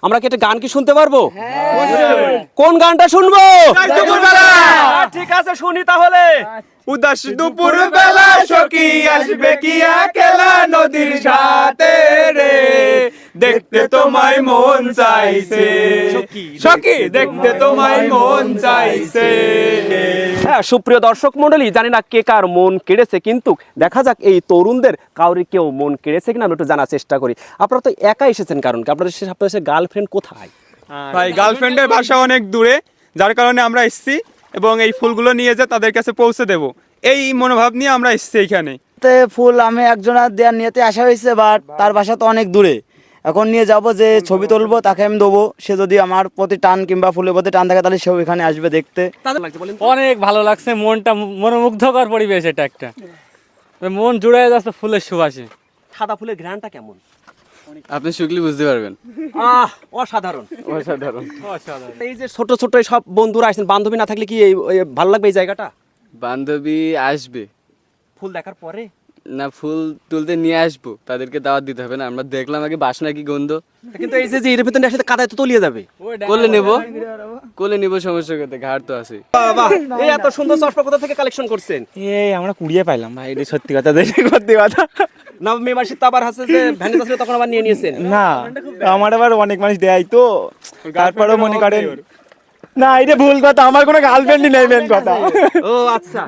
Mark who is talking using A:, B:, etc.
A: আমরা কি একটা গান কি শুনতে পারবো? কোন গানটা শুনবো? ঠিক আছে, শুনি তাহলে।
B: উদাস দুপুর বেলা সখী আসবে কি একলা নদীর সাথে রে, দেখতে তোমায় মন চাইছে সখী, দেখতে তোমায় মন চাইছে।
A: হ্যাঁ, সুপ্রিয় দর্শক মণ্ডলী, জানি না কে কার মন কেড়েছে, কিন্তু দেখা যাক এই তরুণদের কাউরি কেউ মন কেড়েছে কিনা আমরা একটু জানার চেষ্টা করি। আপনারা তো একা এসেছেন, কারণ কি আপনাদের গার্লফ্রেন্ড কোথায়?
B: ভাই গার্লফ্রেন্ডের বাসা অনেক দূরে, যার কারণে আমরা এসেছি এবং এই ফুলগুলো নিয়ে যে তাদের কাছে পৌঁছে দেব, এই মনোভাব নিয়ে আমরা এসেছি এখানে।
C: ফুল আমি একজনের দেওয়ার নিয়েতে আসা হয়েছে, বাট তার বাসা তো অনেক দূরে। এখন নিয়ে যাব, যে ছবি তুলবো তাকে আমি দেবো, সে যদি আমার প্রতি টান কিংবা ফুলের প্রতি টান থাকে তাহলে সেও এখানে আসবে দেখতে।
A: তাদের লাগছে বলেন তো?
D: অনেক ভালো লাগছে, মনটা মনোমুগ্ধকর পরিবেশ, এটা একটা মন জুড়ে যাচ্ছে ফুলের সুবাসে।
A: সাদা ফুলের ঘ্রাণটা কেমন?
E: আপনি শুকলি বুঝতে পারবেন।
A: অসাধারণ।
E: অসাধারণ।
A: এই যে ছোট ছোট সব বন্ধুরা আসছেন, বান্ধবী না থাকলে কি ভালো লাগবে এই জায়গাটা?
E: বান্ধবী আসবে
A: ফুল দেখার পরে?
E: না, ফুল তুলতে নিয়ে আসবো, তাদেরকে দাওয়াত দিতে হবে না? আমরা দেখলাম আগে বাসনা কি গন্ধ,
A: কিন্তু এই যে এর ভিতরে একসাথে কাদায় তো তলিয়ে যাবে।
E: কোলে নেবো সমস্যা করতে, ঘাট তো আছে।
A: বাহ, এই এত সুন্দর চশমা কোথা থেকে কালেকশন করছেন?
C: এই আমরা কুড়িয়ে পাইলাম ভাই, এটা সত্যি কথা, সত্যি কথা।
A: না মেম্বারশিপ তো আবার আছে যে ভ্যানিস আসলে তখন আবার নিয়ে নিয়েছেন।
C: না, আমার আবার অনেক মানুষ দেয় তো, তারপরেও মনে করেন না, এটা ভুল কথা, আমার কোনো গার্লফ্রেন্ডই নেই, মেন কথা।
A: ও আচ্ছা।